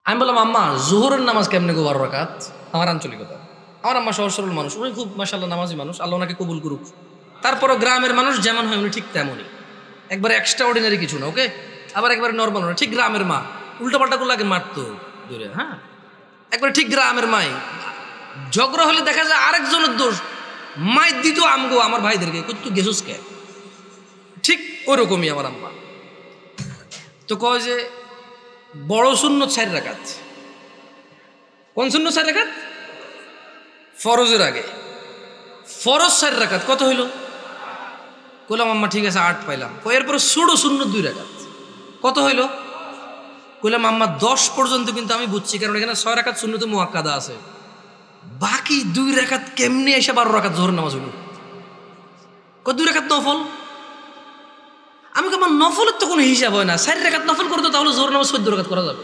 আমি বললাম আম্মা জোহরের নামাজ কেমনে গো 12 রাকাত? আমার আঞ্চলিকতা। আমার আম্মা সহজ সরল মানুষ, উনি খুব মাশাআল্লাহ নামাজি মানুষ, আল্লাহ ওনাকে কবুল করুক। তারপরও গ্রামের মানুষ যেমন হয় উনি ঠিক তেমনই, একবারে এক্সট্রা অর্ডিনারি কিছু না, ওকে। আবার একবারে নর্মাল না, ঠিক গ্রামের মা। উল্টাপাল্টা করলে আগে মারতো দূরে, হ্যাঁ, একবারে ঠিক গ্রামের মাই। ঝগড়া হলে দেখা যায় আরেকজনের দোষ, মাই দিত আমগো আমার ভাইদেরকে, তুই গেছুস কে, ঠিক ওরকমই আমার আম্মা। তো কয় যে বড় সুন্নত 4 রাকাত। কোন সুন্নত 4 রাকাত? ফরজের আগে ফরজ 4 রাকাত। কত হইল? কইলাম আম্মা ঠিক আছে 8 পাইলাম। এরপর ছোট সুন্নত 2 রাকাত। কত হইল? কইলাম আম্মা 10 পর্যন্ত কিন্তু আমি বুঝছি, কারণ এখানে 6 রাকাত সুন্নত মুআক্কাদা আছে, বাকি 2 রাকাত কেমনে এসে 12 রাকাত জোহর নামাজ হইল? 2 রাকাত নফল। আমি আমার নফলের তো কোনো হিসাব হয় না, 4 রাকাত নফল করতো তাহলে জোহর নামাজ 14 রাকাত করা যাবে।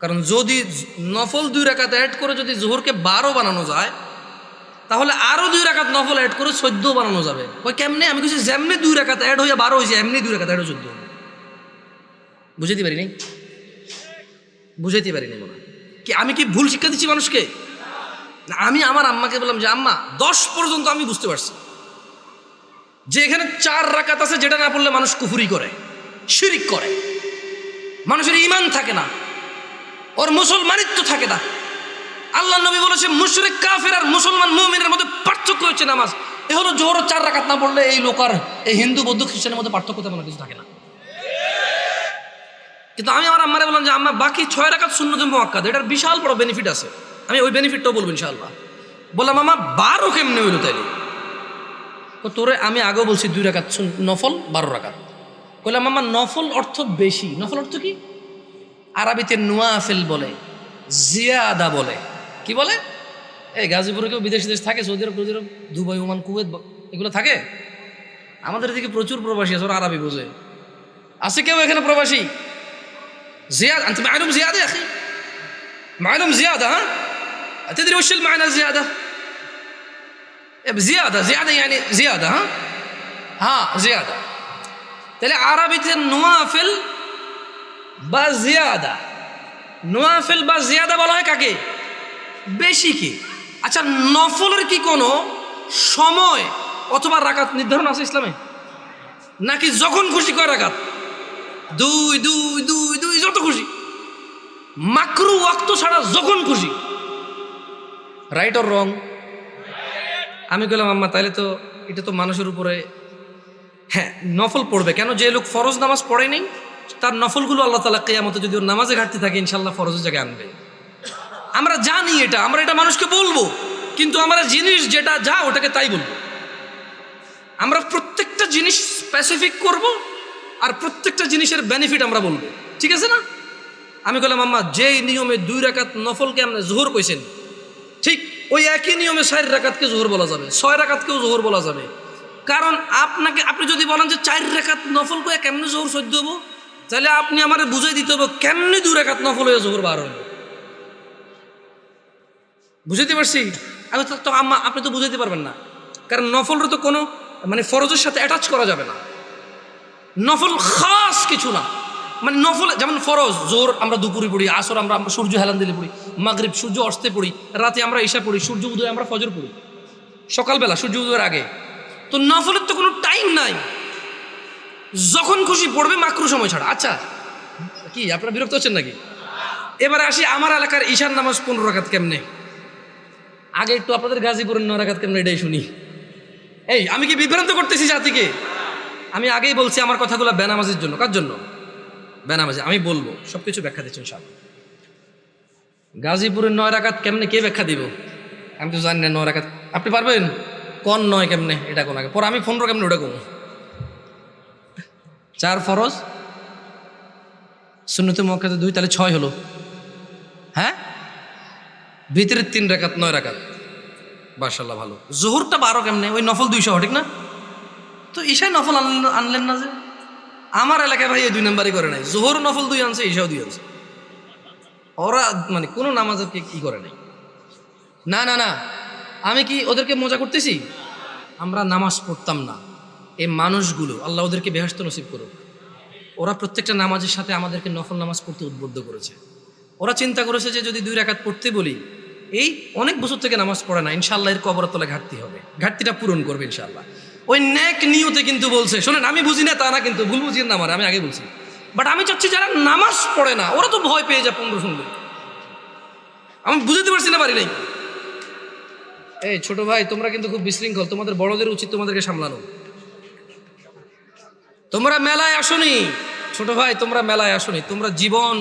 কারণ যদি নফল 2 রাকাত অ্যাড করে যদি জোহরকে 12 বানানো যায়, তাহলে আরো 2 রাকাত নফল অ্যাড করে 14 বানানো যাবে। ওই কেমনে? আমি কিছু যেমনি 2 রাকাত অ্যাড হইয়া 12 হয়েছে, এমনি 2 রাকাত অ্যাড হয়ে 14। বুঝাইতে পারিনি? বুঝাইতে পারিনি মনে হয়। কি আমি কি ভুল শিক্ষা দিচ্ছি মানুষকে? আমি আমার আম্মাকে বললাম যে আম্মা 10 পর্যন্ত আমি বুঝতে পারছি যে এখানে 4 রাকাত আছে, যেটা না পড়লে মানুষ কুফরি করে, শিরিক করে, মানুষের ঈমান থাকে না, ওর মুসলমানিত্ব থাকে না। আল্লাহ নবী বলেছে মুশরিক কাফের আর মুসলমান মুমিনের মধ্যে পার্থক্য হচ্ছে নামাজ। এ হলো জোহর 4 রাকাত না পড়লে এই লোক আর এই হিন্দু বৌদ্ধ খ্রিস্টানের মধ্যে পার্থক্য তেমন কিছু থাকে না। কিন্তু আমি আমার আম্মারে বললাম যে আম্মা বাকি 6 রাকাত সুন্নতে মুআক্কাদা, এটার বিশাল বড় বেনিফিট আছে, আমি ওই বেনিফিটটাও বলবো ইনশাআল্লাহ। বললাম আম্মা 12 কেমনে হইলো তাইলে? তোরে আমি আগেও বলছি 2 রাকাত নফল 12 রাকাত। বললাম আম্মা নফল অর্থ বেশি। নফল অর্থ কি? আরবিতে নুয়াফিল বলে, জিয়াদা বলে। কি বলে? এই গাজীপুরে কেউ বিদেশ দেশ থাকে, সৌদি আরব, দুবাই, ওমান, কুয়েত, এগুলো থাকে। আমাদের এদিকে প্রচুর প্রবাসী আছে, ওরা আরবি বোঝে। আছে কেউ এখানে প্রবাসী? زيادة أنت معلوم زيادة يا أخي، معلوم زيادة، ها تدري وش المعنى زيادة؟ زيادة، زيادة يعني زيادة، ها زيادة। তাহলে আরবিতে নওয়াফিল বা জিয়াদা, নওয়াফিল বা জিয়াদা বলা হয় কাকে? বেশি কি। আচ্ছা, নফলের কি কোনো সময় অথবা রাকাত নির্ধারণ আছে ইসলামে? নাকি যখন খুশি কয় রাকাত? 2 2 2 2 যত খুশি, মাকরু ওয়াক্ত ছাড়া যখন খুশি। Right or wrong? আমি বললাম আম্মা তাহলে তো এটা তো মানুষের উপরে, হ্যাঁ নফল পড়বে কেন? যে লোক ফরজ নামাজ পড়ে নেই তার নফলগুলো আল্লাহ তাআলা কিয়ামতে যদি ওর নামাজে ঘাটতি থাকে ইনশাআল্লাহ ফরজের জায়গায় আনবে। আমরা জানি এটা, আমরা এটা মানুষকে বলবো, কিন্তু আমরা জিনিস যেটা যা ওটাকে তাই বলবো। আমরা প্রত্যেকটা জিনিস স্পেসিফিক করব আর প্রত্যেকটা জিনিসের বেনিফিট আমরা বলবো, ঠিক আছে না? আমি বললাম আম্মা যেই নিয়মে 2 রাকাত নফলকে আপনি জোহর কইছেন, ঠিক ওই একই নিয়মে 4 রাকাতকে জোহর বলা যাবে, 6 রাকাতকেও জোহর বলা যাবে। কারণ আপনি যদি বলেন যে 4 রাকাত নফল করে কেমনে জোহর 14 হবো, তাহলে আপনি আমারে বুঝাই দিতে হবে কেমনে 2 রাকাত নফল হয়ে জোহর 12 হইল। বুঝাইতে পারছি? আমি তো আম্মা আপনি তো বুঝাইতে পারবেন না, কারণ নফলের তো কোনো মানে ফরজের সাথে অ্যাটাচ করা যাবে না। নফল খাস কিছু না, মানে নফল যেমন ফরজ জোর আমরা দুপুরে পড়ি, আসর আমরা সূর্য হেলান দিলে পড়ি, মাগরিব সূর্য অস্তে পড়ি, রাতে আমরা ঈশা পড়ি, সূর্য উদয় আমরা ফজর পড়ি, সকালবেলা সূর্য উদয়ের আগে। তো নফলের তো কোনো টাইম নাই, যখন খুশি পড়বে, মাকরু সময় ছাড়া। আচ্ছা কি আপনারা বিরক্ত হচ্ছেন নাকি? এবার আসি আমার এলাকার ঈশার নামাজ 15 রাকাত কেমনে। আগে একটু আপনাদের গাজীপুরের 9 রাকাত কেমনে এটাই শুনি। এই আমি কি বিভ্রান্ত করতেছি জাতিকে? আমি আগেই বলছি আমার কথাগুলো বেনামাজির জন্য। কার জন্য? বেনামাজি। আমি বলবো সব কিছু ব্যাখ্যা দিচ্ছেন সব। গাজীপুরের 9 রাকাত কেমনে কে ব্যাখ্যা দিব? আমি তো জানি না 9 রাকাত। আপনি পারবেন? কোন 9 কেমনে, এটা কোন আগে পর আমি 15 কেমনে ওটা কোন? 4 ফরজ, সুন্নতে মুআক্কাদা 2, তাহলে 6 হলো। হ্যাঁ, ভিতরে 3 রাকাত, 9 রাকাত। মাশাআল্লাহ ভালো। জোহরটা 12 কেমনে? ওই নফল 200, ঠিক না? তো ঈশায় নফল আনলেন না যে? আমার এলাকায় ভাই এই 2 নাম্বারই করে নাই, জোহর নফল 2 আনছে, ঈশাও 2 আনছে। ওরা মানে কোনো নামাজের কি করে নাই। না না না, আমি কি ওদেরকে মজা করতেছি? আমরা নামাজ পড়তাম না, এই মানুষগুলো আল্লাহ ওদেরকে বেহেশত নসিব করুক, ওরা প্রত্যেকটা নামাজের সাথে আমাদেরকে নফল নামাজ পড়তে উদ্বুদ্ধ করেছে। ওরা চিন্তা করেছে যে যদি 2 রাকাত পড়তে বলি, এই অনেক বছর থেকে নামাজ পড়ে না, ইনশাআল্লাহ এর কবরের তলায় ঘাটতি হবে, ঘাটতিটা পূরণ করবে ইনশাআল্লাহ। ওই নেক নিয়তে কিন্তু বলছে। শোনেন, আমি বুঝি না তা না, কিন্তু ভুল বুঝিয়ে না আমার, আমি আগে বলছি। বাট আমি চাচ্ছি যারা নামাজ পড়ে না ওরা তো ভয় পেয়ে যায় 15 শুনবে। আমি বুঝতে পারছি না, পারি নাই। এই ছোট ভাই, তোমরা কিন্তু খুব বিশৃঙ্খল, তোমাদের বড়দের উচিত তোমাদেরকে সামলানো। তোমরা মেলায় আসোনি ছোট ভাই, তোমরা মেলায় আসোনি, তোমরা জীবন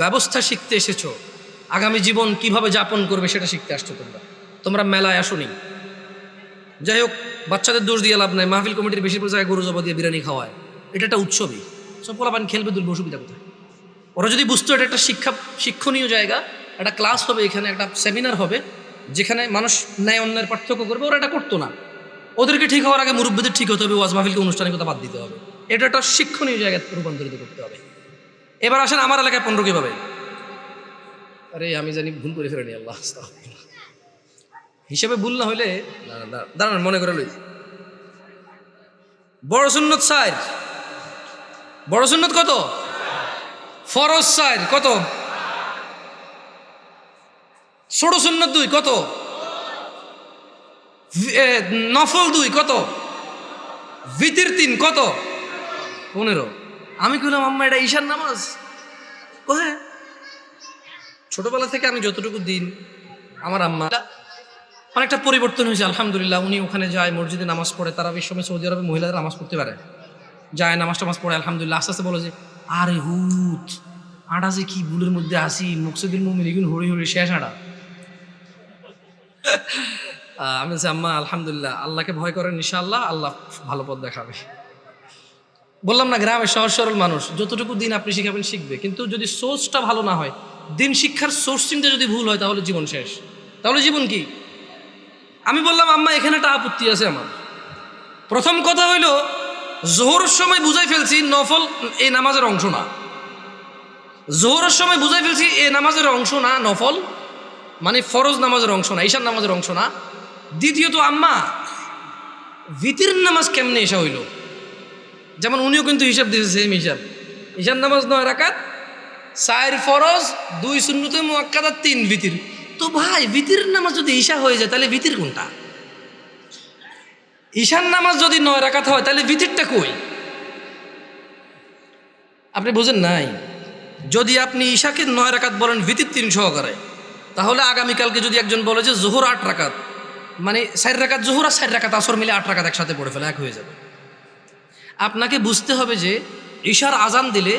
ব্যবস্থা শিখতে এসেছো। আগামী জীবন কিভাবে যাপন করবে সেটা শিখতে আসছো তোমরা মেলায় আসোনি। যাই হোক, বাচ্চাদের দোষ দিয়ে লাভ নাই। মাহফিল কমিটির বেশিরভাগ জায়গায় গরু জবা দিয়ে বিরিয়ানি খাওয়ায়, এটা একটা উৎসবই। সব পোলাপান খেলবে, দুলবে, অসুবিধা কোথায়? ওরা যদি বুঝতো এটা একটা শিক্ষণীয় জায়গা, একটা ক্লাস হবে এখানে, একটা সেমিনার হবে যেখানে মানুষ ন্যায় অন্যায়ের পার্থক্য করবে, ওরা এটা করতো না। ওদেরকে ঠিক হওয়ার আগে মুরব্বীদের ঠিক হতে হবে, ওয়াজ মাহফিলকে আনুষ্ঠানিকতা বাদ দিতে হবে। এটা একটা শিক্ষণীয় জায়গায় রূপান্তরিত করতে হবে। এবার আসেন আমার এলাকায় 15 কিভাবে। আরে আমি জানি ভুল করে ফেলেনি, আল্লাহ হিসেবে ভুল না হইলে দাঁড়ান, মনে করে লই। বড় সুন্নত 4, বড় সুন্নত কত? ফরজ 4 কত? ছোট সুন্নত 2 কত? নফল 2 কত? ভিতির 3 কত? 15। আমি কইলাম আম্মা এটা ঈশার নামাজ। হ্যাঁ, ছোটবেলা থেকে আমি যতটুকু দিন, আমার আম্মা অনেকটা পরিবর্তন হয়েছে আলহামদুলিল্লাহ। উনি ওখানে যায়, মসজিদে নামাজ পড়ে। তারাবির সময় সৌদি আরবে মহিলারা নামাজ পড়তে পারে, যায় নামাজ টামাজ পড়ে আলহামদুলিল্লাহ। আস্তে আস্তে বলে যে আরে হুত আড়া যে কি ভুলের মধ্যে আসি, মকসুদুল মুমিন এগুন হরি হরি শেষ আড়া। আমি বলছি আম্মা আলহামদুলিল্লাহ, আল্লাহকে ভয় করেন, ইনশাআল্লাহ আল্লাহ ভালো পথ দেখাবে। বললাম না, গ্রামের সহজ সরল মানুষ, যতটুকু দিন আপনি শিখাবেন শিখবে, কিন্তু যদি সোর্সটা ভালো না হয়, দিন শিক্ষার সোর্সিংটা যদি ভুল হয়, তাহলে জীবন শেষ। তাহলে জীবন কি? আমি বললাম আম্মা এখানে একটা আপত্তি আছে আমার। প্রথম কথা হইল, জোহরের সময় বুঝাই ফেলছি নফল এই নামাজের অংশ না। জোহরের সময় বুঝাই ফেলছি এই নামাজের অংশ না, নফল মানে ফরজ নামাজের অংশ না, ঈশার নামাজের অংশ না। দ্বিতীয়ত আম্মা ভিতির নামাজ কেমনে এসা হইল? যেমন উনিও কিন্তু হিসাব দিয়েছে, সেম হিসাব। ঈশার নামাজ 9 রাকাত, 4 ফরজ, 2 সুন্নতে মুআক্কাদা, 3 ভিতির। তো ভাই ভিতির নামাজ যদি ঈশা হয়ে যায়, তাহলে ভিতির কোনটা? ঈশার নামাজ যদি 9 রাকাত হয়, তাহলে ভিতিরটা কই? আপনি বুঝেন নাই? যদি আপনি ঈশাকে 9 রাকাত বলেন, ভিতির 3 সহকারে, তাহলে আগামীকালকে যদি একজন বলে যে জোহর 8 রাকাত, মানে 4 রাকাত জোহর আর 4 রাকাত আসর মিলে 8 রাকাত একসাথে পড়ে ফেলে, এক হয়ে যাবে। আপনাকে বুঝতে হবে যে ঈশার আজান দিলে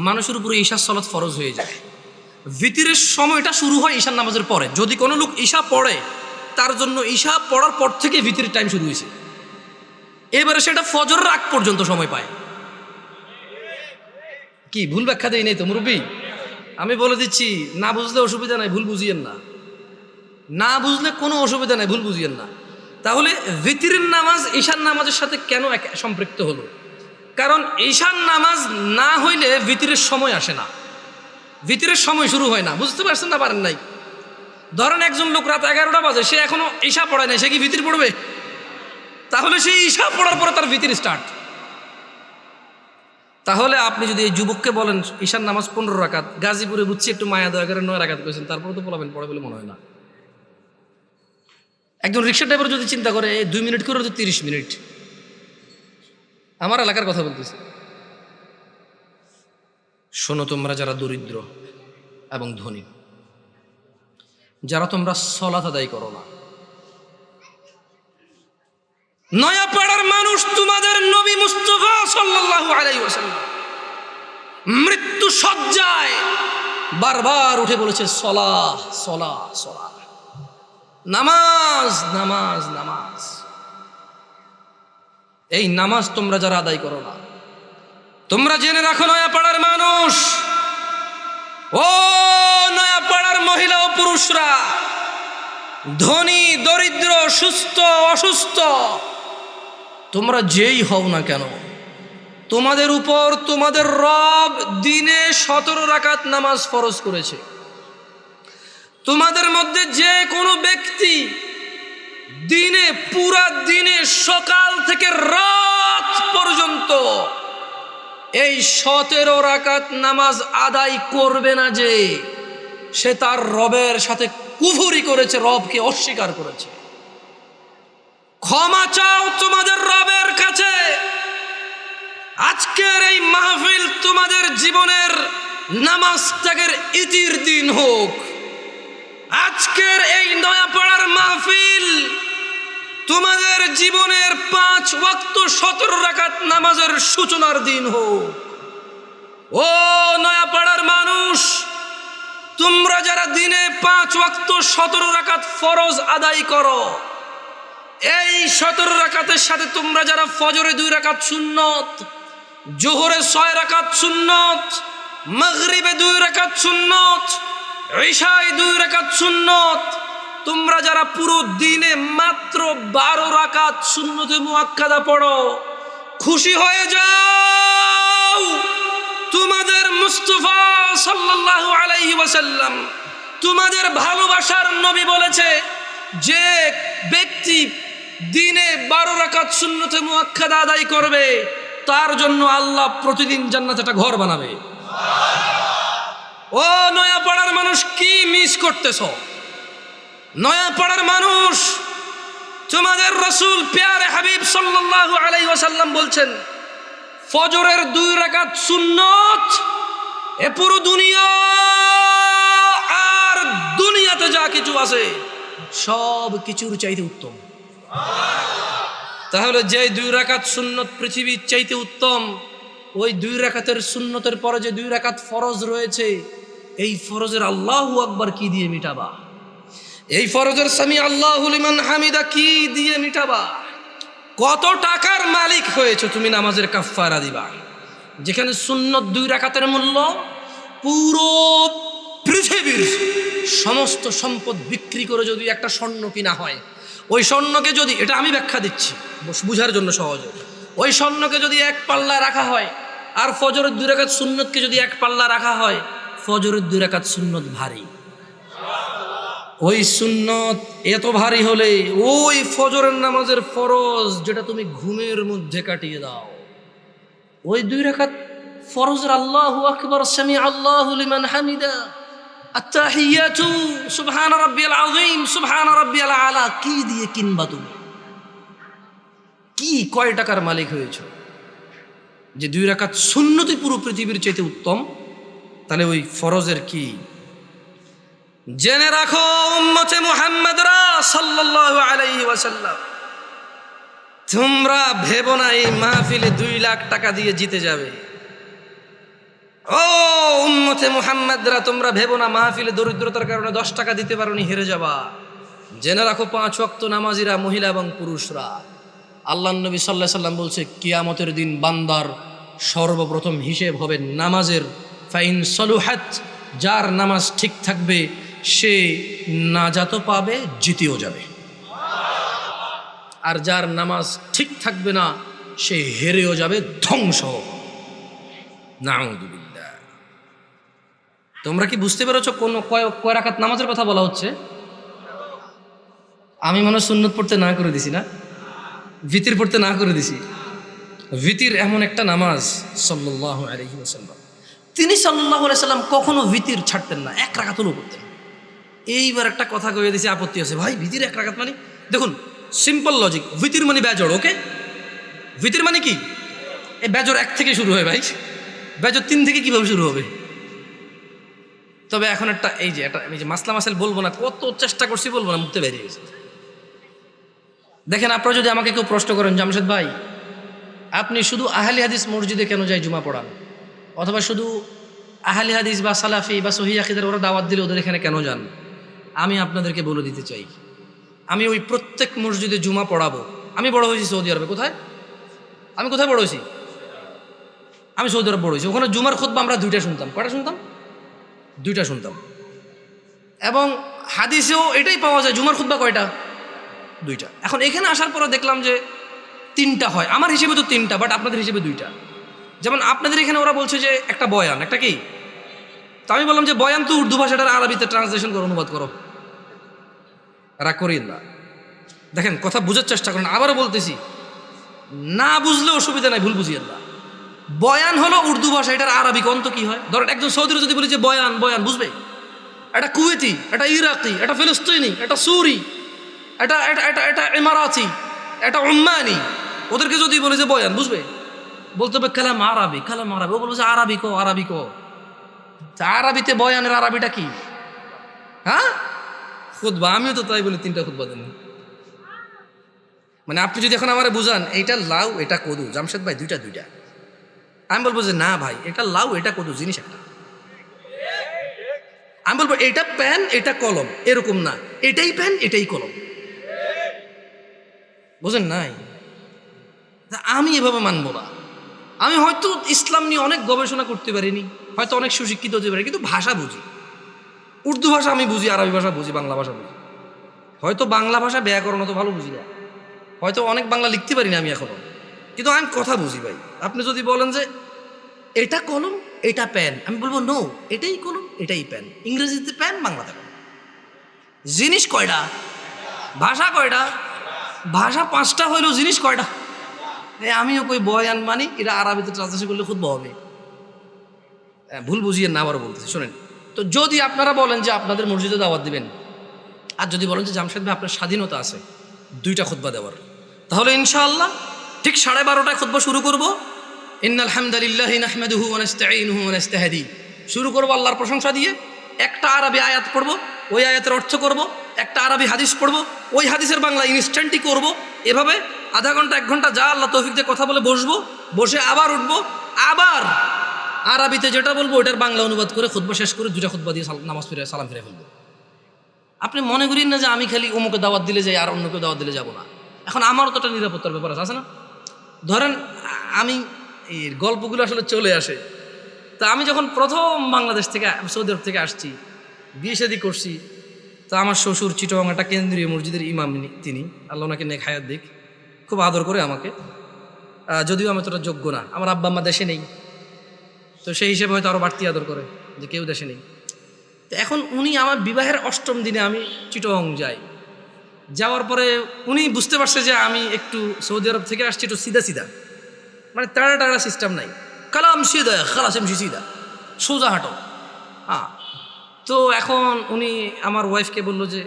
মানুষের উপরে ঈশার সালাত ফরজ হয়ে যায়। ভিতিরের সময়টা শুরু হয় ঈশার নামাজের পরে। যদি কোনো লোক ঈশা পড়ে, তার জন্য ঈশা পড়ার পর থেকে ভিতিরের টাইম শুরু হয়েছে। এবারে সেটা ফজরের আগ পর্যন্ত সময় পায়। কি ভুল ব্যাখ্যা দেই নাই তো মুরব্বী? আমি বলে দিচ্ছি, না বুঝলে অসুবিধা নাই, ভুল বুঝিয়েন না। না বুঝলে কোনো অসুবিধা নাই, ভুল বুঝিয়েন না। তাহলে ভিতিরের নামাজ ঈশার নামাজের সাথে কেন সম্পৃক্ত হলো? কারণ ঈশার নামাজ না হইলে ভিতিরের সময় আসে না, ভিতিরের সময় শুরু হয় না। বুঝতে পারছেন না? পারেন নাই? ধরেন একজন লোক রাত 11টা বাজে, সে এখনো ঈশা পড়ায় নাই, সে কি ভিতির পড়বে? তাহলে সেই ঈশা পড়ার পরে তার ভিতির স্টার্ট। তাহলে আপনি যদি এই যুবককে বলেন ঈশার নামাজ 15 রাকাত, গাজীপুরে বুঝছি একটু মায়া দয়া করে 9 রাকাত করেছেন, তারপরে তো পড়াবেন, পড়ে বলে মনে হয় না। একজন রিক্সা ড্রাইভার যদি চিন্তা করে 2 মিনিট করে, 30 মিনিট। আমার এলাকার কথা বলতেছি। শোনো, তোমরা যারা দরিদ্র এবং ধনী, যারা তোমরা সালাত আদায় করো না, নয়াপাড়ার মানুষ তোমাদের নবী মুস্তাফা সাল্লাল্লাহু আলাইহি ওয়াসাল্লাম মৃত্যু শয্যায় বারবার উঠে বলেছে সলাহ সলাহ সলাহ, নামাজ নামাজ নামাজ। এই নামাজ তোমরা যারা আদায় করো না, তোমরা জেনে রাখো নয়াপাড়ার মানুষ, ও নয়াপাড়ার মহিলা ও পুরুষরা, ধনী দরিদ্র, সুস্থ অসুস্থ, তোমরা যেই হও না কেন, তোমাদের উপর তোমাদের রব দিনে 17 রাকাত নামাজ ফরজ করেছে। তোমাদের মধ্যে যে কোনো ব্যক্তি দিনে, পুরা দিনে, সকাল থেকে রাত পর্যন্ত এই 17 রাকাত নামাজ আদায় করবে না যে, সে তার রবের সাথে কুফরি করেছে, রবকে অস্বীকার করেছে। ক্ষমা চাও তোমাদের রবের কাছে। আজকের এই মাহফিল তোমাদের জীবনের নামাজ ত্যাগের ইতির দিন হোক। আজকের এই নয়াপাড়ার মাহফিল তোমাদের জীবনের 5 ওয়াক্ত 17 রাকাত নামাজের সূচনার দিন হোক। ও নয়াপাড়ার মানুষ, তোমরা যারা দিনে 5 ওয়াক্ত 17 রাকাত ফরজ আদায় করো, এই 17 রাকাতের সাথে তোমরা যারা ফজরে 2 রাকাত সুন্নত, জোহরে 6 রাকাত সুন্নত, মাগরিবে 2 রাকাত সুন্নত, ইশায় 2 রাকাত সুন্নত, তোমরা যারা পুরো দিনে মাত্র 12 রাকাত সুন্নতে মুআক্কাদা পড়ো, খুশি হয়ে যাও। তোমাদের মুস্তাফা সাল্লাল্লাহু আলাইহি ওয়াসাল্লাম, তোমাদের ভালোবাসার নবী বলেছে, যে ব্যক্তি দিনে 12 রাকাত সুন্নতে মুআক্কাদা আদায় করবে, তার জন্য আল্লাহ প্রতিদিন জান্নাতে একটা ঘর বানাবে। ও নয়াপাড়ার মানুষ, কি মিস করতেছ? নয়াপাড়ার মানুষ, তোমাদের রাসূল প্যারে হাবিব সাল্লাল্লাহু আলাইহি ওয়াসাল্লাম বলছেন, ফজরের 2 রাকাত সুন্নত এ পুরো দুনিয়া আর দুনিয়াতে যা কিছু আছে সব কিছুর চাইতে উত্তম। তাহলে যে 2 রাকাত সুন্নত পৃথিবীর চাইতে উত্তম, ওই 2 রাকাতের সুন্নতের পরে যে 2 রাকাত ফরজ রয়েছে, এই ফরজের আল্লাহু আকবার কি দিয়ে মিটাবা? এই ফরজের সামি আল্লাহু লিমান হামিদা কি দিয়ে মিটাবা? কত টাকার মালিক হয়েছে তুমি নামাজের কাফফারা দিবা? যেখানে সুন্নত 2 রাকাতের মূল্য পুরো পৃথিবীর সমস্ত সম্পদ বিক্রি করে যদি একটা স্বর্ণ কিনা হয়, ওই স্বর্ণকে যদি, এটা আমি ব্যাখ্যা দিচ্ছি বুঝার জন্য সহজে, ওই স্বর্ণকে যদি 1 পাল্লা রাখা হয়, আর ফজরের 2 রাকাত সুন্নতকে যদি 1 পাল্লা রাখা হয়, ফজরের 2 রাকাত সুন্নত ভারী। ওই সুন্নত এত ভারী হলে ওই ফজরের নামাজের ফরজ যেটা তুমি ঘুমের মধ্যে কাটিয়ে দাও, ওই 2 রাকাত ফরজের আল্লাহু আকবার, সামি আল্লাহু লিমান হামিদা, আত্তাহিয়াতু সুবহান রাব্বিয়াল আযীম, সুবহান রাব্বিয়াল আলা কি দিয়ে কিনবা? তুমি কি কয় টাকার মালিক হয়েছো যে 2 রাকাত সুন্নতই পুরো পৃথিবীর চাইতে উত্তম? তাহলে ওই ফরজের কি? জেনে রাখো উম্মতে মুহাম্মাদরা সাল্লাল্লাহু আলাইহি ওয়াসাল্লাম, তোমরা ভেবো না এই মাহফিলে 2 লাখ টাকা দিয়ে জিতে যাবে। ও উম্মতে মুহাম্মাদরা, তোমরা ভেবো না মাহফিলে দরিদ্রতার কারণে 10 টাকা দিতে পারোনি হেরে যাবা। জেনে রাখো 5 ওয়াক্ত নামাজিরা, মহিলা এবং পুরুষরা, আল্লাহর নবী সাল্লাল্লাহু আলাইহি ওয়াসাল্লাম বলছে, কিয়ামতের দিন বান্দার সর্বপ্রথম হিসেব হবে নামাজের। ফাইন সলুহাত, যার নামাজ ঠিক থাকবে সে নাজাতও পাবে, জিতেও যাবে। আর যার নামাজ ঠিক থাকবে না সে হেরেও যাবে, ধ্বংস। নাউযুবিল্লাহ। তোমরা কি বুঝতে পেরেছো কোন কয় রাকাত নামাজের কথা বলা হচ্ছে? আমি মনে হয় সুন্নত পড়তে না করে দিছি না, ভিতির পড়তে না করে দিছি। ভিতির এমন একটা নামাজ, সাল্লাল্লাহু আলাইহি ওয়াসাল্লাম, তিনি সাল্লাল্লাহু আলাইহি ওয়াসাল্লাম কখনো ভিতির ছাড়তেন না, 1 রাকাত হলেও পড়তেন। এইবার একটা কথা কয়ে দিছি, আপত্তি আছে ভাই, ভিতির 1 রাকাত মানে? দেখুন, সিম্পল লজিক, ভিতির মানে বেজড়, ওকে? ভিতির মানে কি? এই বেজড় 1 থেকে শুরু হয় ভাই, বেজড় 3 থেকে কিভাবে শুরু হবে? তবে এখন একটা এই যে মাসলা মাসাইল বলবো না, কত চেষ্টা করছি বলবো না, মুখতে বেরিয়ে গেছে। দেখেন, আপনারা যদি আমাকে কেউ প্রশ্ন করেন, জামশেদ ভাই আপনি শুধু আহলি হাদিস মসজিদে কেন যাই জুমা পড়ান, অথবা শুধু আহলি হাদিস বা সালাফি বা সহিহ আকীদার ওরা দাওয়াত দিলে ওদের এখানে কেন যান, আমি আপনাদেরকে বলে দিতে চাই, আমি ওই প্রত্যেক মসজিদে জুমা পড়াবো। আমি বড় হয়েছি সৌদি আরবে। কোথায়? আমি কোথায় বড় হয়েছি? আমি সৌদি আরব বড় হয়েছি। ওখানে জুমার খুতবা আমরা 2টা শুনতাম। কয়টা শুনতাম? 2টা শুনতাম। এবং হাদিসেও এটাই পাওয়া যায়, জুমার খুতবা কয়টা? 2টা। এখন এখানে আসার পরে দেখলাম যে 3টা হয়। আমার হিসেবে তো 3টা, বাট আপনাদের হিসেবে 2টা। যেমন আপনাদের এখানে ওরা বলছে যে একটা বয়ান, একটা কি? তো আমি বললাম যে বয়ান তো উর্দু ভাষাটার আরবিতে ট্রান্সলেশন করো, অনুবাদ করো। রাগ করিয়েন না, দেখেন কথা বুঝার চেষ্টা করেন। আবারও বলতেছি, না বুঝলে অসুবিধা নাই, ভুল বুঝিয়েন না। বয়ান হলো উর্দু ভাষা, এটার আরবি অন্ত কি হয়? ধরেন একজন সৌদিরা যদি বলি যে বয়ান, বয়ান বুঝবে? এটা কুয়েতি, এটা ইরাকি, এটা ফিলিস্তিনি, এটা সুরি, এটা এটা এটা এটা ইমারাতি, এটা উম্মানি, ওদেরকে যদি বলি যে বয়ান বুঝবে? বলতে হবে কালাম আরবি, কালাম আরবি। ও বলবো যে আরবি কো, আরবি কো। আরবিতে বয়ানের আরবিটা কি? হ্যাঁ, খুতবা। আমিও তো তাই বলি, 3টা খুতবা দেন। মানে আপনি যদি এখন আমারে বুঝান এইটা লাউ এটা কদু, জামশেদ ভাই দুইটা দুইটা, আমি বলবো যে না ভাই এটা লাউ এটা কদু জিনিস একটা। আমি বলবো এটা পেন এটা কলম, এরকম না, এটাই পেন এটাই কলম। বুঝেন নাই? আমি এভাবে মানবো না। আমি হয়তো ইসলাম নিয়ে অনেক গবেষণা করতে পারিনি, হয়তো অনেক সুশিক্ষিত হতে পারি, কিন্তু ভাষা বুঝি। উর্দু ভাষা আমি বুঝি, আরবি ভাষা বুঝি, বাংলা ভাষা বুঝি। হয়তো বাংলা ভাষা ব্যাকরণ তো ভালো বুঝি না, হয়তো অনেক বাংলা লিখতে পারি না আমি এখনো, কিন্তু আমি কথা বুঝি ভাই। আপনি যদি বলেন যে এটা কলম এটা পেন, আমি বলবো নো, এটাই কলম এটাই পেন। ইংরেজিতে পেন, বাংলাতে কলম। জিনিস কয়টা? ভাষা কয়টা? ভাষা 5টা হইলেও জিনিস কয়টা? আমিও কই বয়ান মানি, এটা আরবিতে ট্রান্সলেশন করলে খুব হবে। ভুল বুঝিয়ে না, আবারও বলতেছি শোনেন। তো যদি আপনারা বলেন যে আপনাদের মসজিদে দাওয়াত দিবেন, আর যদি বলেন যে জামশেদ ভাই আপনার স্বাধীনতা আছে 2টা খুতবা দেওয়ার, তাহলে ইনশাআল্লাহ ঠিক 12:30টায় খুতবা শুরু করব। ইন্নাল হামদালিল্লাহি নাহমাদুহু ওয়া নাস্তাঈনুহু ওয়া নাস্তাহদি, শুরু করব আল্লাহর প্রশংসা দিয়ে। একটা আরবি আয়াত পড়ব, ওই আয়াতের অর্থ করব। একটা আরবি হাদিস পড়ব, ওই হাদিসের বাংলা ইনস্ট্যান্টই করব। এভাবে আধা ঘন্টা 1 ঘন্টা যা আল্লাহ তৌফিক দিয়ে কথা বলে বসবো, বসে আবার উঠবো, আবার আরবিতে যেটা বলবো ওটার বাংলা অনুবাদ করে খুতবা শেষ করে 2টা খুতবা দিয়ে নামাজ ফিরে সালাম ফিরে ফেলবো। আপনি মনে করেন না যে আমি খালি অমুকে দাওয়াত দিলে যাই আর অন্যকে দাওয়াত দিলে যাব না। এখন আমারও তো একটা নিরাপত্তার ব্যাপার আছে না? ধরেন আমি এই গল্পগুলো আসলে চলে আসে। তা আমি যখন প্রথম বাংলাদেশ থেকে সৌদি আরব থেকে আসছি, বিয়ে শাদী করছি, তো আমার শ্বশুর চিটগাং একটা কেন্দ্রীয় মসজিদের ইমাম, তিনি আল্লাহ ওনাকে নেক হায়াত দিক, খুব আদর করে আমাকে। যদিও আমি তোটা যোগ্য না, আমার আব্বা আম্মা দেশে নেই, তো সেই হিসেবে হয়তো আরও বাড়তি আদর করে যে কেউ দেশে নেই। তো এখন উনি আমার বিবাহের 8ম দিনে আমি চিটগাং যাই, যাওয়ার পরে উনি বুঝতে পারছে যে আমি একটু সৌদি আরব থেকে আসছি একটু সিধা সিধা, মানে টাড়া টাড়া সিস্টেম নাই, কালাম সিধা খালাস এমসি সিধা সোজা হাঁটো। হ্যাঁ, তো এখন উনি আমার ওয়াইফকে বললো যে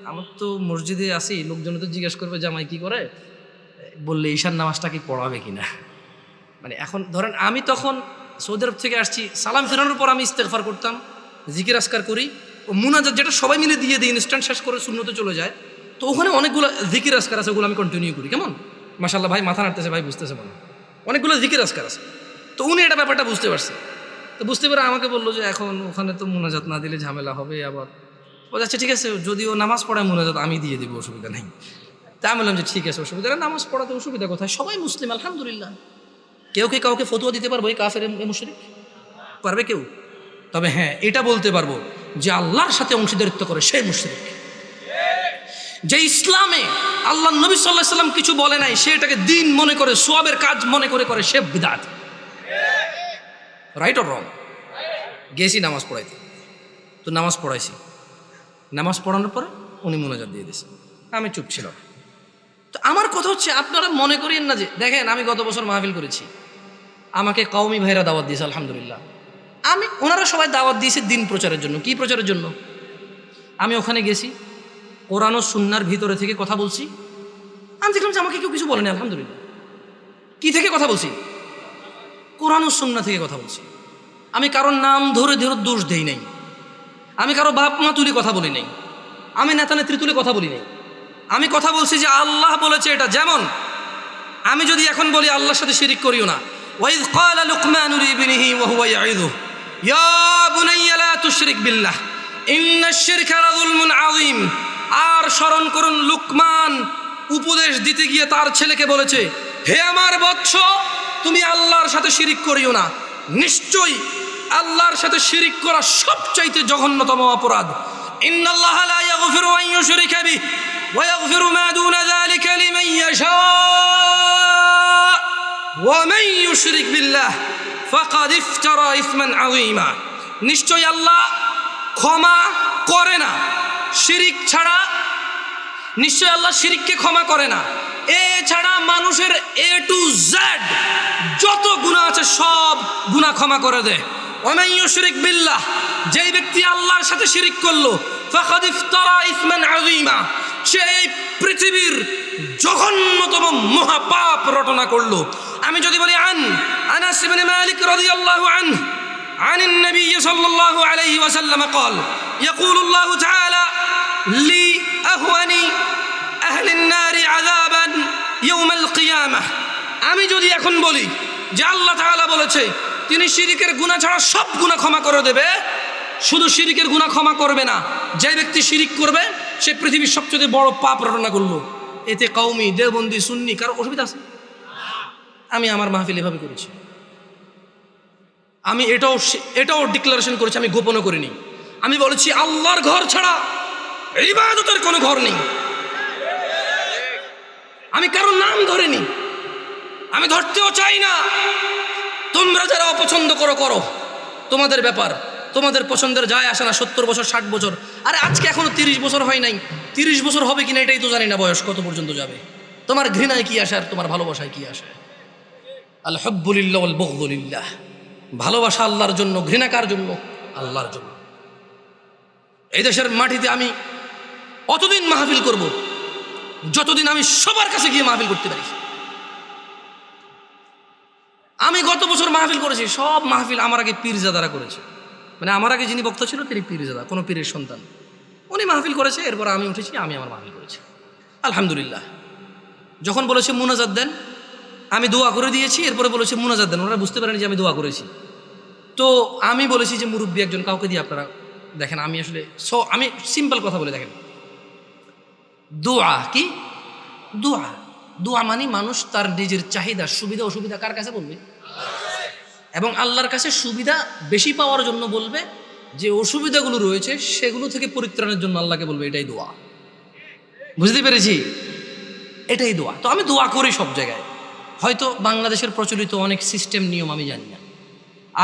আমার তো মসজিদে আসি, লোকজন তো জিজ্ঞেস করবে জামাই কি করে, বললে ঈশান নামাজটা কি পড়াবে কিনা। মানে এখন ধরেন আমি তখন সৌদি আরব থেকে আসছি, সালাম ফেরানোর পর আমি ইস্তেগফার করতাম, জিকির আসকার করি, ও মুনাজাত যেটা সবাই মিলে দিয়ে দিই, ইনস্ট্যান্ট শেষ করে সুন্নতে চলে যায়। তো ওখানে অনেকগুলো জিকির আসকার আছে, ওগুলো আমি কন্টিনিউ করি। কেমন মাশাআল্লাহ ভাই মাথা নাড়তেছে, ভাই বুঝতেছে মনে, অনেকগুলো জিকির আসকার আছে। তো উনি এটা ব্যাপারটা বুঝতে পারছে, তো বুঝতে পেরে আমাকে বললো যে এখন ওখানে তো মুনাজাত না দিলে ঝামেলা হবে। আবার ও আচ্ছা ঠিক আছে, যদিও নামাজ পড়ায় মুনাজাত আমি দিয়ে দেবো, অসুবিধা নেই। তা আমি বললাম যে ঠিক আছে, অসুবিধা নেই, নামাজ পড়াতে অসুবিধা কোথায়, সবাই মুসলিম আলহামদুলিল্লাহ। কেউ কি কাউকে ফতোয়া দিতে পারবো এই কাফের মুশরিক? পারবে কেউ? তবে হ্যাঁ এটা বলতে পারবো যে আল্লাহর সাথে অংশীদারিত্ব করে সে মুশরিক। যে ইসলামে আল্লাহ নবী সাল্লাল্লাহু আলাইহি সাল্লাম কিছু বলে নাই, সে এটাকে দিন মনে করে, সওয়াবের কাজ মনে করে করে, সে বিদআত। Right or wrong? গেছি নামাজ পড়াইতে, তো নামাজ পড়াইছি, নামাজ পড়ানোর পরে উনি মুনাজাত দিয়ে দিয়েছে, আমি চুপ ছিলাম। তো আমার কথা হচ্ছে আপনারা মনে করেন না যে, দেখেন আমি গত বছর মাহফিল করেছি, আমাকে কওমি ভাইরা দাওয়াত দিয়েছে আলহামদুলিল্লাহ। ওনারা সবাই দাওয়াত দিয়েছে দিন প্রচারের জন্য। কি প্রচারের জন্য? আমি ওখানে গেছি, কোরআন ও সুন্নাহর ভিতরে থেকে কথা বলছি। আমি দেখলাম যে আমাকে কেউ কিছু বলেনি আলহামদুলিল্লাহ। কি থেকে কথা বলছি? কোরআন ও সুন্নাহ থেকে কথা বলছি। আমি কারোর নাম ধরে ধরে দোষ দেই নাই, আমি কারো বাপ মা তুলে কথা বলি নাই, আমি নেতা নেত্রী তুলে কথা বলি নাই। আমি কথা বলছি যে আল্লাহ বলেছে এটা। যেমন আমি যদি এখন বলি আল্লাহর সাথে শিরিক করিও না, ওয়াইদ ক্বালা লুকমানু লিবনিহি ওয়া হুয়া ইয়াইযুহু ইয়া বুনাইয়া লা তুশরিক বিল্লাহ ইন্নাশ শিরকা লাযুলমুন আযীম। আর স্মরণ করুন, লুকমান উপদেশ দিতে গিয়ে তার ছেলেকে বলেছে, হে আমার বৎস, তুমি আল্লাহর সাথে শিরিক করিও না। নিশ্চয়ই আল্লাহর সাথে শিরিক করা সবচাইতে জঘন্যতম অপরাধ। ইন্নাল্লাহা লা ইয়াগফিরু আন ইউশরিকা বিহি ওয়া ইয়াগফিরু মা দুনা যালিকা লিমান ইয়াশা ওয়া মান ইউশরিক বিল্লাহ ফাকাদ ইফতারা ইসমান আযীমা। নিশ্চয়ই আল্লাহ ক্ষমা করে না শিরিক ছাড়া নিশ্চয় আল্লাহ শিরিককে ক্ষমা করে না। এছাড়া মানুষের A to Z যত গুনাহ আছে সব গুনাহ ক্ষমা করে দেয়। ওয়ামান ইউশরিক বিল্লাহ, যেই ব্যক্তি আল্লাহর সাথে শিরিক করলো, ফাকাদ ইফতারা ইসমান আযীমা, সে এই পৃথিবীর জঘন্যতম মহাপাপ রটনা করলো। আমি যদি বলি আনাস ইবনে মালিক রাদিয়াল্লাহু আনহু عن النبي صلى الله عليه وسلم قال يقول الله تعالى لأهون أهل النار عذابا يوم القيامة। আমি যদি এখন বলি যে আল্লাহ তাআলা বলেছে তিনি শিরিকের গুনাহ ছাড়া সব গুনাহ ক্ষমা করে দেবে, শুধু শিরিকের গুনাহ ক্ষমা করবে না, যে ব্যক্তি শিরিক করবে সে পৃথিবীর সবচেয়ে বড় পাপ রটনা করলো, এতে কওমি দেওবন্দি সুন্নি কারো অসুবিধা আছে? আমি আমার মাহফিল এভাবে করেছি, আমি এটাও ডিক্লারেশন করেছি, আমি গোপনও করিনি। আমি বলেছি আল্লাহর ঘর ছাড়া ইবাদতের কোনো ঘর নেই। আমি কারোর নাম ধরিনি, আমি ধরতেও চাই না। তোমরা যারা অপছন্দ করো তোমাদের ব্যাপার, তোমাদের পছন্দের যায় আসে না। 70 বছর 60 বছর, আরে আজকে এখনো 30 বছর হয় নাই, 30 বছর হবে কিনা এটাই তো জানি না, বয়স কত পর্যন্ত যাবে। তোমার ঘৃণায় কি আসে আর তোমার ভালোবাসায় কি আসে? আল হুব্বু লিল্লাহ ওয়াল বুগযু লিল্লাহ, ভালোবাসা আল্লাহর জন্য, ঘৃণা কার জন্য? আল্লাহর জন্য। এই দেশের মাটিতে আমি অতদিন মাহফিল করব যতদিন আমি সবার কাছে গিয়ে মাহফিল করতে পারি। আমি গত বছর মাহফিল করেছি, সব মাহফিল আমার আগে পীরজাদারা করেছে। মানে আমার আগে যিনি বক্তা ছিল তিনি পীরজাদা, কোনো পীরের সন্তান, উনি মাহফিল করেছে, এরপর আমি উঠেছি, আমি আমার মাহফিল করেছি আলহামদুলিল্লাহ। যখন বলেছে মুনাজাত দেন, আমি দোয়া করে দিয়েছি, এরপরে বলেছে মুনাজাত দেন, ওনারা বুঝতে পারেনি যে আমি দোয়া করেছি। তো আমি বলেছি যে মুরব্বী একজন কাউকে দিয়ে আপনারা দেখেন, আমি আসলে আমি সিম্পল কথা বলে দেখেন, দোয়া কি? দোয়া মানে মানুষ তার নিজের চাহিদা সুবিধা অসুবিধা কার কাছে বলবে? এবং আল্লাহর কাছে সুবিধা বেশি পাওয়ার জন্য বলবে, যে অসুবিধাগুলো রয়েছে সেগুলো থেকে পরিত্রাণের জন্য আল্লাহকে বলবে, এটাই দোয়া। বুঝতে পেরেছি? এটাই দোয়া। তো আমি দোয়া করি সব জায়গায়। হয়তো বাংলাদেশের প্রচলিত অনেক সিস্টেম নিয়ম আমি জানি না,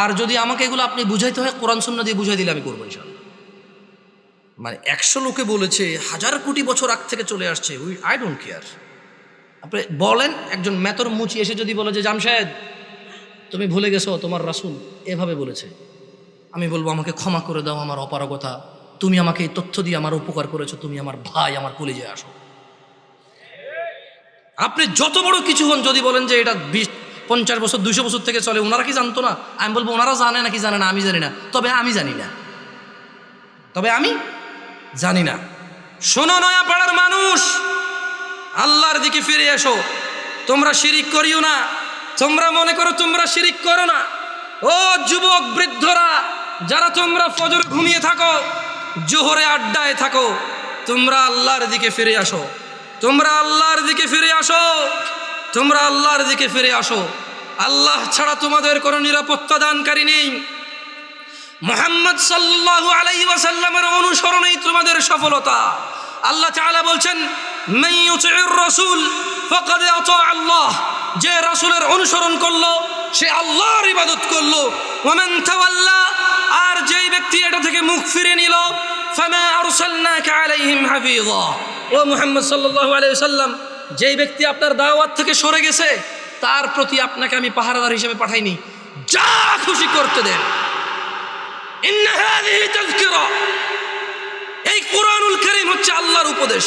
আর যদি আমাকে এগুলো আপনি বুঝাইতে হয় কোরআন সুন্নাহ দিয়ে বুঝাই দিলে আমি করবো ইনশাআল্লাহ। মানে 100 লোকে বলেছে, 1000 কোটি বছর আগ থেকে চলে আসছে, আই ডোন্ট কেয়ার। আপনি বলেন, একজন মেতর মুচি এসে যদি বলে যে জামশেদ তুমি ভুলে গেছো তোমার রাসূল এভাবে বলেছে, আমি বলবো আমাকে ক্ষমা করে দাও, আমার অপারগতা, তুমি আমাকে এই তথ্য দিয়ে আমার উপকার করেছো, তুমি আমার ভাই, আমার কলিজায় আসো। আপনি যত বড় কিছু হন, যদি বলেন যে এটা 50 বছর 200 বছর থেকে চলে, ওনারা কি জানতো না? আমি বলবো ওনারা জানে নাকি জানে না আমি জানি না, তবে আমি জানি না। শোনো নয়াপাড়ার মানুষ, আল্লাহর দিকে ফিরে এসো। তোমরা শিরিক করিও না। তোমরা মনে করো তোমরা শিরিক করো না। ও যুবক বৃদ্ধরা, যারা তোমরা ফজর ঘুমিয়ে থাকো, জোহরে আড্ডায় থাকো, তোমরা আল্লাহর দিকে ফিরে আসো। আল্লাহ ছাড়া তোমাদের কোনো নিরাপত্তা দানকারী নেই। মুহাম্মদ সাল্লাল্লাহু আলাইহি ওয়াসাল্লামের অনুসরণেই তোমাদের সফলতা। আল্লাহ তাআলা বলছেন, মান ইউতি'র রাসূল ফাকাদ আতা আল্লাহ, যে রাসূলের অনুসরণ করলো সে আল্লাহর ইবাদত করলো। ওয়া মান তাওয়াল্লা, আর যেই ব্যক্তি এটা থেকে মুখ ফিরে নিল, ফামা আরসালনাকা আলাইহিম হাফিযা, ও মুহাম্মদ সাল্লাল্লাহু আলাইহি ওয়াসাল্লাম, যেই ব্যক্তি আপনার দাওয়াত থেকে সরে গেছে তার প্রতি আপনাকে আমি পাহারাদার হিসেবে পাঠাইনি, যা খুশি করতে দেন। ইন্না হাযিহি তাযকিরা, এই কুরআনুল কারীম হচ্ছে আল্লাহর উপদেশ।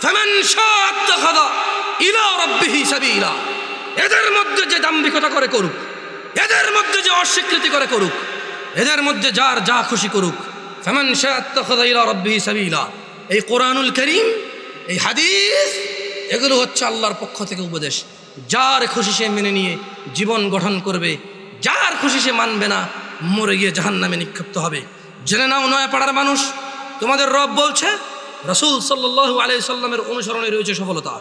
ফামান শাআ আত্তাখাযা ইলা রাব্বিহি সাবিলা, এদের মধ্যে যে দাম্ভিকতা করে করুক, এদের মধ্যে যে অস্বীকৃতি করে করুক, এদের মধ্যে যার যা খুশি করুক। ফামান শাআ আত্তাখাযা ইলা রাব্বিহি সাবিলা, এই কুরআনুল কারীম, এই হাদিস, এগুলো হচ্ছে আল্লাহর পক্ষ থেকে উপদেশ। যার খুশি সে মেনে নিয়ে জীবন গঠন করবে, যার খুশি সে মানবে না, মরে গিয়ে জাহান্নামে নিক্ষিপ্ত হবে। জেনে নাও নয়াপাড়ার মানুষ, তোমাদের রব বলছে রাসূল সাল্লাল্লাহু আলাইহি ওয়াসাল্লামের অনুসরণে রয়েছে সফলতা।